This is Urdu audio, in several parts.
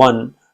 1।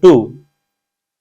2,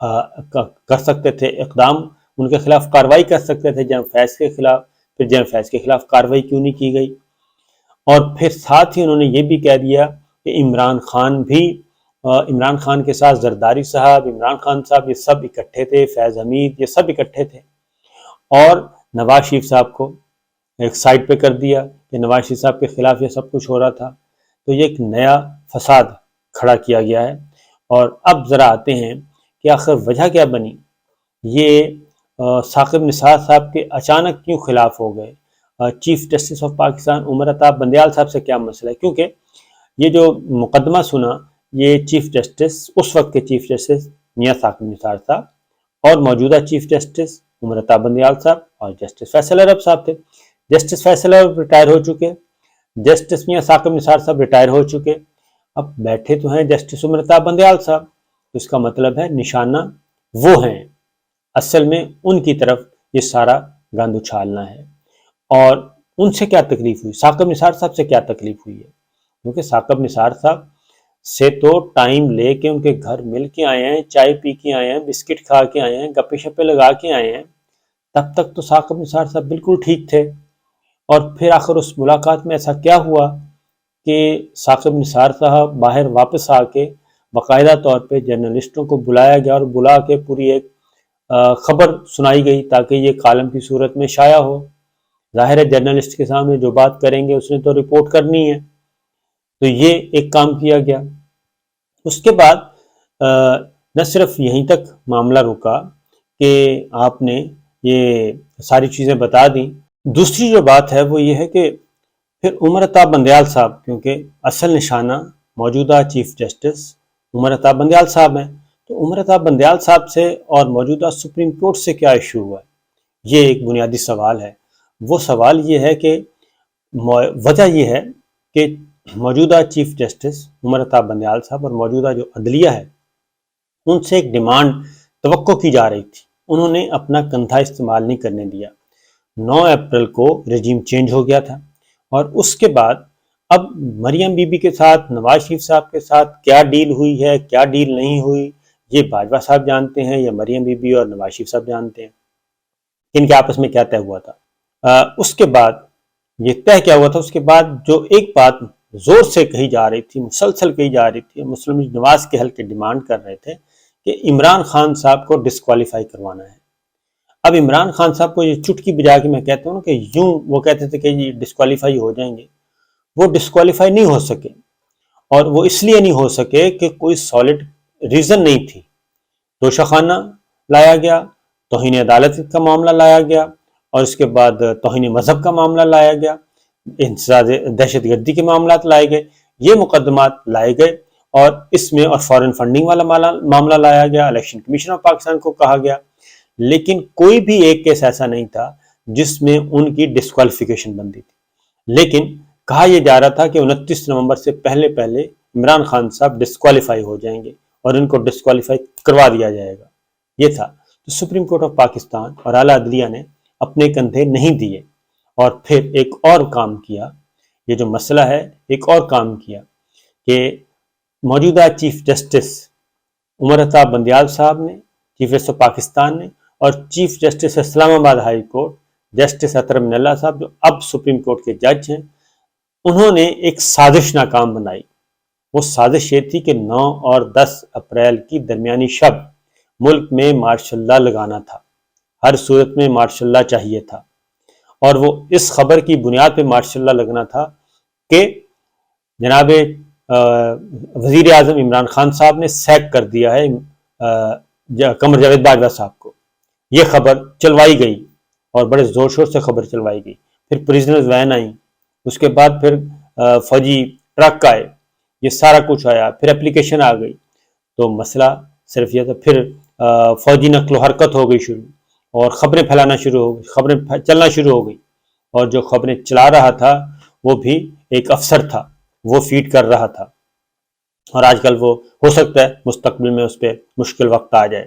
کر سکتے تھے اقدام، ان کے خلاف کارروائی کر سکتے تھے جنرل فیض کے خلاف، پھر جنرل فیض کے خلاف کارروائی کیوں نہیں کی گئی؟ اور پھر ساتھ ہی انہوں نے یہ بھی کہہ دیا کہ عمران خان کے ساتھ زرداری صاحب، عمران خان صاحب، یہ سب اکٹھے تھے، فیض حمید، یہ سب اکٹھے تھے، اور نواز شریف صاحب کو ایک سائڈ پہ کر دیا کہ نواز شریف صاحب کے خلاف یہ سب کچھ ہو رہا تھا۔ تو یہ ایک نیا فساد کھڑا کیا گیا ہے۔ اور اب ذرا آتے ہیں کہ آخر وجہ کیا بنی، یہ ثاقب نثار صاحب کے اچانک کیوں خلاف ہو گئے؟ Chief justice of Pakistan Umar Ata Bandial صاحب سے کیا مسئلہ ہے؟ کیونکہ یہ جو مقدمہ سنا، یہ چیف جسٹس، اس وقت کے چیف جسٹس میاں ثاقب نثار صاحب اور موجودہ چیف جسٹس عمر عطا بندیال صاحب اور جسٹس فیصل عرب صاحب تھے۔ جسٹس فیصل عرب ریٹائر ہو چکے، جسٹس میاں ثاقب نثار صاحب ریٹائر ہو چکے، اب بیٹھے تو ہیں جسٹس عمر عطا بندیال صاحب، تو اس کا مطلب ہے نشانہ وہ ہیں، اصل میں ان کی طرف یہ سارا گند اچھالنا ہے۔ اور ان سے کیا تکلیف ہوئی؟ ثاقب نثار صاحب سے کیا تکلیف ہوئی ہے؟ کیونکہ ثاقب نثار صاحب سے تو ٹائم لے کے ان کے گھر مل کے آئے ہیں، چائے پی کے آئے ہیں، بسکٹ کھا کے آئے ہیں، گپے شپے لگا کے آئے ہیں، تب تک تو ثاقب نثار صاحب بالکل ٹھیک تھے۔ اور پھر آخر اس ملاقات میں ایسا کیا ہوا کہ ثاقب نثار صاحب باہر واپس آ کے باقاعدہ طور پہ جرنلسٹوں کو بلایا گیا اور بلا کے پوری ایک خبر سنائی گئی تاکہ یہ کالم کی صورت میں شائع ہو۔ ظاہر ہے جرنلسٹ کے سامنے جو بات کریں گے اس نے تو رپورٹ کرنی ہے، تو یہ ایک کام کیا گیا۔ اس کے بعد نہ صرف یہیں تک معاملہ رکا کہ آپ نے یہ ساری چیزیں بتا دیں، دوسری جو بات ہے وہ یہ ہے کہ پھر عمر عطا بندیال صاحب، کیونکہ اصل نشانہ موجودہ چیف جسٹس عمر عطا بندیال صاحب ہیں، تو عمر عطا بندیال صاحب سے اور موجودہ سپریم کورٹ سے کیا ایشو ہوا ہے؟ یہ ایک بنیادی سوال ہے۔ وہ سوال یہ ہے کہ وجہ یہ ہے کہ موجودہ چیف جسٹس عمر عطا بندیال صاحب اور موجودہ جو عدلیہ ہے ان سے ایک ڈیمانڈ توقع کی جا رہی تھی، انہوں نے اپنا کندھا استعمال نہیں کرنے دیا۔ 9 اپریل کو رجیم چینج ہو گیا تھا، اور اس کے بعد اب مریم بی بی کے ساتھ، نواز شریف صاحب کے ساتھ کیا ڈیل ہوئی ہے، کیا ڈیل نہیں ہوئی، یہ باجوہ صاحب جانتے ہیں یا مریم بی بی اور نواز شریف صاحب جانتے ہیں ان کے آپس میں کیا طے ہوا تھا۔ اس کے بعد یہ طے کیا ہوا تھا، اس کے بعد جو ایک بات زور سے کہی جا رہی تھی، مسلسل کہی جا رہی تھی، مسلم لیگ نواز کے حلقے ڈیمانڈ کر رہے تھے کہ عمران خان صاحب کو ڈسکوالیفائی کروانا ہے۔ اب عمران خان صاحب کو یہ چٹکی بجا کے میں کہتا ہوں کہ یوں وہ کہتے تھے کہ یہ ڈسکوالیفائی ہو جائیں گے، وہ ڈسکوالیفائی نہیں ہو سکے، اور وہ اس لیے نہیں ہو سکے کہ کوئی سالڈ ریزن نہیں تھی۔ توشہ خانہ لایا گیا، توہین عدالت کا معاملہ لایا گیا، اور اس کے بعد توہین مذہب کا معاملہ لایا گیا، انسداد دہشت گردی کے معاملات لائے گئے، یہ مقدمات لائے گئے، اور اس میں اور فارن فنڈنگ والا معاملہ لایا گیا، الیکشن کمیشن آف پاکستان کو کہا گیا، لیکن کوئی بھی ایک کیس ایسا نہیں تھا جس میں ان کی ڈسکوالیفیکیشن بنتی تھی۔ لیکن کہا یہ جا رہا تھا کہ 29 نومبر سے پہلے پہلے عمران خان صاحب ڈسکوالیفائی ہو جائیں گے اور ان کو ڈسکوالیفائی کروا دیا جائے گا، یہ تھا۔ تو سپریم کورٹ آف پاکستان اور اعلیٰ عدلیہ نے اپنے کندھے نہیں دیے، اور پھر ایک اور کام کیا، یہ جو مسئلہ ہے ایک اور کام کیا کہ موجودہ چیف جسٹس عمر عطا بندیال صاحب نے، چیف جسٹس آف پاکستان نے، اور چیف جسٹس اسلام آباد ہائی کورٹ جسٹس اطہر من اللہ صاحب جو اب سپریم کورٹ کے جج ہیں، انہوں نے ایک سازش ناکام بنائی۔ وہ سازش یہ تھی کہ 9 اور 10 اپریل کی درمیانی شب ملک میں مارشل لا لگانا تھا، ہر صورت میں مارشل لا چاہیے تھا، اور وہ اس خبر کی بنیاد پہ مارشل لا لگنا تھا کہ جناب وزیر اعظم عمران خان صاحب نے سیک کر دیا ہے قمر جاوید باجوہ صاحب کو۔ یہ خبر چلوائی گئی اور بڑے زور شور سے خبر چلوائی گئی، پھر پریزنرز وین آئیں، اس کے بعد پھر فوجی ٹرک آئے، یہ سارا کچھ آیا، پھر اپلیکیشن آ گئی، تو مسئلہ صرف یہ تھا۔ پھر فوجی نقل و حرکت ہو گئی شروع، اور خبریں پھیلانا شروع ہو گئی، خبریں چلنا شروع ہو گئی، اور جو خبریں چلا رہا تھا وہ بھی ایک افسر تھا، وہ فیڈ کر رہا تھا، اور آج کل وہ ہو سکتا ہے مستقبل میں اس پہ مشکل وقت آ جائے۔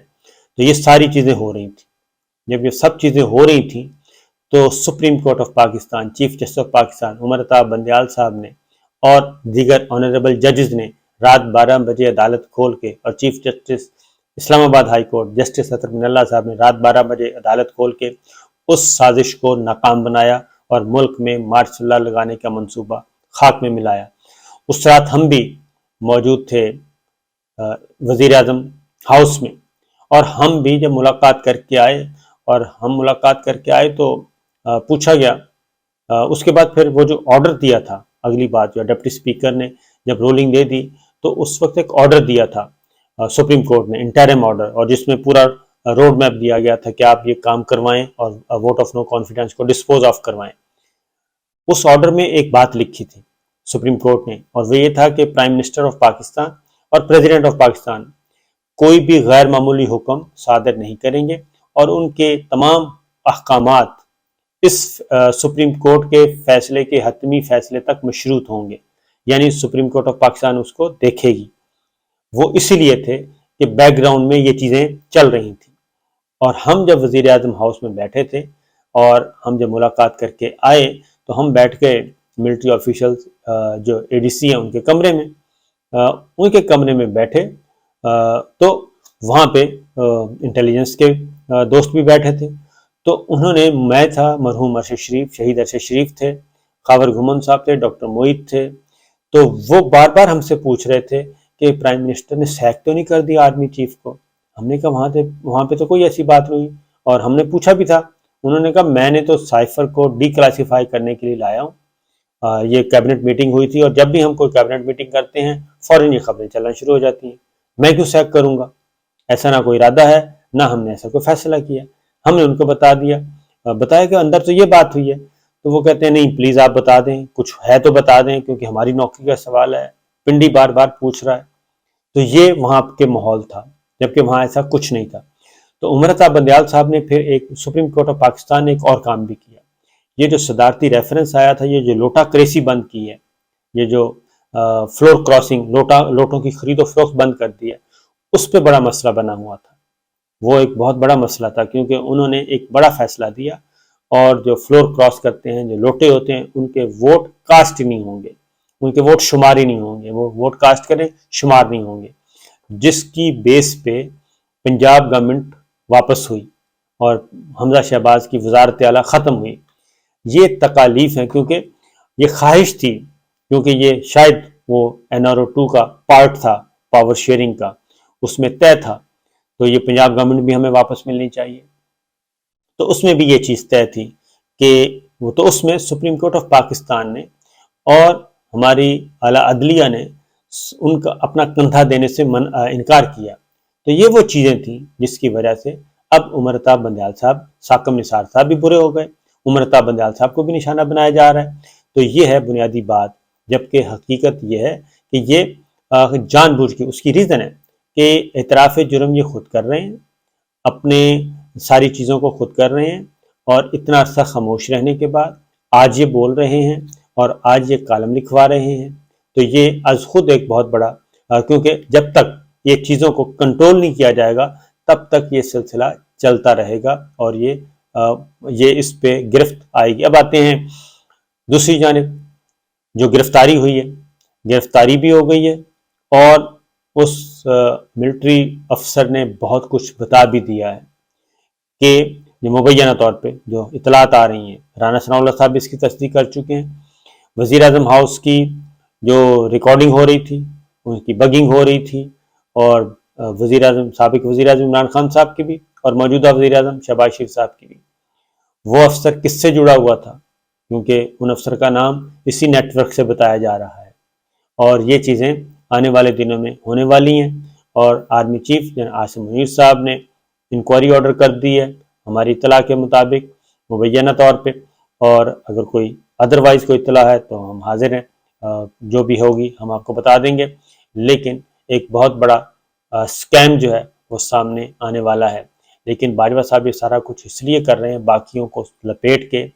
تو یہ ساری چیزیں ہو رہی تھیں۔ جب یہ سب چیزیں ہو رہی تھیں تو supreme court of Pakistan, chief justice of Pakistan Umar Ata Bandial صاحب نے اور دیگر آنریبل ججز نے رات 12 بجے عدالت کھول کے، اور چیف جسٹس اسلام آباد ہائی کورٹ جسٹس اطہر من اللہ صاحب نے رات 12 بجے عدالت کھول کے اس سازش کو ناکام بنایا اور ملک میں مارچ اللہ لگانے کا منصوبہ خاک میں ملایا۔ اس رات ہم بھی موجود تھے وزیر اعظم ہاؤس میں، اور ہم بھی جب ملاقات کر کے آئے، اور ہم ملاقات کر کے آئے تو پوچھا گیا، اس کے بعد پھر وہ جو آرڈر دیا تھا، اگلی بات جو ڈپٹی اسپیکر نے جب رولنگ دے دی تو اس وقت ایک آرڈر دیا تھا سپریم کورٹ نے، انٹرم آرڈر، اور جس میں پورا روڈ میپ دیا گیا تھا کہ آپ یہ کام کروائیں اور ووٹ آف نو کانفیڈنس کو ڈسپوز آف کروائیں۔ اس آرڈر میں ایک بات لکھی تھی سپریم کورٹ نے، اور وہ یہ تھا کہ پرائم منسٹر آف پاکستان اور پریزیڈنٹ آف پاکستان کوئی بھی غیر معمولی حکم صادر نہیں کریں گے، اور ان کے تمام احکامات اس سپریم کورٹ کے فیصلے کے حتمی فیصلے تک مشروط ہوں گے، یعنی سپریم کورٹ آف پاکستان اس کو دیکھے گی۔ وہ اسی لیے تھے کہ بیک گراؤنڈ میں یہ چیزیں چل رہی تھیں، اور ہم جب وزیر اعظم ہاؤس میں بیٹھے تھے اور ہم جب ملاقات کر کے آئے تو ہم بیٹھ کے ملٹری آفیشلز جو اے ڈی سی ہیں ان کے کمرے میں بیٹھے، تو وہاں پہ انٹیلیجنس کے دوست بھی بیٹھے تھے، تو انہوں نے، میں تھا، مرحوم ارشد شریف، شہید ارشد شریف تھے، خاور گھمن صاحب تھے، ڈاکٹر موعید تھے، تو وہ بار بار ہم سے پوچھ رہے تھے کہ پرائم منسٹر نے سیک تو نہیں کر دیا آرمی چیف کو؟ ہم نے کہا وہاں پہ تو کوئی ایسی بات نہیں، اور ہم نے پوچھا بھی تھا، انہوں نے کہا میں نے تو سائفر کو ڈی کلاسیفائی کرنے کے لیے لایا ہوں، یہ کیبنٹ میٹنگ ہوئی تھی، اور جب بھی ہم کوئی کیبنٹ میٹنگ کرتے ہیں فوراً یہ خبریں چلنا شروع ہو جاتی ہیں، میں کیوں سیک کروں گا؟ ایسا نہ کوئی ارادہ ہے، نہ ہم نے ایسا کوئی فیصلہ کیا۔ ہم نے ان کو بتایا کہ اندر تو یہ بات ہوئی ہے، تو وہ کہتے ہیں نہیں پلیز آپ بتا دیں، کچھ ہے تو بتا دیں، کیونکہ ہماری نوکری کا سوال ہے، پنڈی بار بار پوچھ رہا ہے۔ تو یہ وہاں کے ماحول تھا، جبکہ وہاں ایسا کچھ نہیں تھا۔ تو عمر عطا بندیال صاحب نے پھر ایک سپریم کورٹ آف پاکستان نے ایک اور کام بھی کیا، یہ جو صدارتی ریفرنس آیا تھا، یہ جو لوٹا کریسی بند کی ہے، یہ جو فلور کراسنگ، لوٹوں کی خرید و فروخت بند کر دی ہے، اس پہ بڑا مسئلہ بنا ہوا تھا۔ وہ ایک بہت بڑا مسئلہ تھا، کیونکہ انہوں نے ایک بڑا فیصلہ دیا، اور جو فلور کراس کرتے ہیں، جو لوٹے ہوتے ہیں، ان کے ووٹ کاسٹ نہیں ہوں گے، ان کے ووٹ شمار ہی نہیں ہوں گے، وہ ووٹ کاسٹ کریں شمار نہیں ہوں گے، جس کی بیس پہ پنجاب گورنمنٹ واپس ہوئی اور حمزہ شہباز کی وزارت اعلیٰ ختم ہوئی۔ یہ تکالیف ہیں، کیونکہ یہ خواہش تھی، کیونکہ یہ شاید وہ NRO 2 کا پارٹ تھا، پاور شیئرنگ کا، اس میں طے تھا، تو یہ پنجاب گورنمنٹ بھی ہمیں واپس ملنی چاہیے۔ تو اس میں بھی یہ چیز طے تھی کہ وہ، تو اس میں سپریم کورٹ آف پاکستان نے اور ہماری اعلیٰ عدلیہ نے ان کا اپنا کندھا دینے سے انکار کیا۔ تو یہ وہ چیزیں تھیں جس کی وجہ سے اب عمر عطا بندیال صاحب، ساکم نثار صاحب بھی برے ہو گئے، عمر عطا بندیال صاحب کو بھی نشانہ بنایا جا رہا ہے۔ تو یہ ہے بنیادی بات، جبکہ حقیقت یہ ہے کہ یہ جان بوجھ کے، اس کی ریزن ہے کہ اعتراف جرم یہ خود کر رہے ہیں، اپنے ساری چیزوں کو خود کر رہے ہیں، اور اتنا عرصہ خاموش رہنے کے بعد آج یہ بول رہے ہیں اور آج یہ کالم لکھوا رہے ہیں۔ تو یہ از خود ایک بہت بڑا، کیونکہ جب تک یہ چیزوں کو کنٹرول نہیں کیا جائے گا تب تک یہ سلسلہ چلتا رہے گا، اور یہ اس پہ گرفت آئے گی۔ اب آتے ہیں دوسری جانب، جو گرفتاری ہوئی ہے، گرفتاری بھی ہو گئی ہے، اور اس ملٹری افسر نے بہت کچھ بتا بھی دیا ہے کہ مبینہ طور پہ جو اطلاعات آ رہی ہیں، رانا ثناء اللہ صاحب اس کی تصدیق کر چکے ہیں، وزیر اعظم ہاؤس کی جو ریکارڈنگ ہو رہی تھی ان کی بگنگ ہو رہی تھی، اور وزیر اعظم، سابق وزیر اعظم عمران خان صاحب کی بھی، اور موجودہ وزیر اعظم شہباز شریف صاحب کی بھی۔ وہ افسر کس سے جڑا ہوا تھا؟ کیونکہ ان افسر کا نام اسی نیٹ ورک سے بتایا جا رہا ہے، اور یہ چیزیں آنے والے دنوں میں ہونے والی ہیں، اور army chief general Asim Munir صاحب نے انکوائری آرڈر کر دی ہے ہماری اطلاع کے مطابق مبینہ طور پہ، اور اگر کوئی ادروائز کوئی اطلاع ہے تو ہم حاضر ہیں، جو بھی ہوگی ہم آپ کو بتا دیں گے۔ لیکن ایک بہت بڑا اسکیم جو ہے وہ سامنے آنے والا ہے، لیکن باجوہ صاحب یہ سارا کچھ اس لیے کر رہے ہیں، باقیوں کو لپیٹ کے،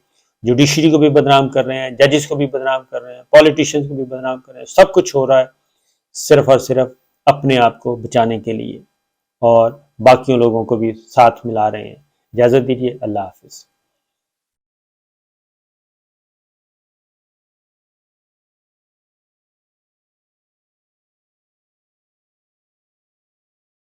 جوڈیشری کو بھی بدنام کر رہے ہیں، ججز کو بھی بدنام کر رہے ہیں، پولیٹیشنز کو بھی بدنام کر رہے ہیں، سب کچھ ہو رہا ہے صرف اور صرف اپنے آپ کو بچانے کے لیے، اور باقیوں لوگوں کو بھی ساتھ ملا رہے ہیں۔ اجازت دیجیے، اللہ حافظ۔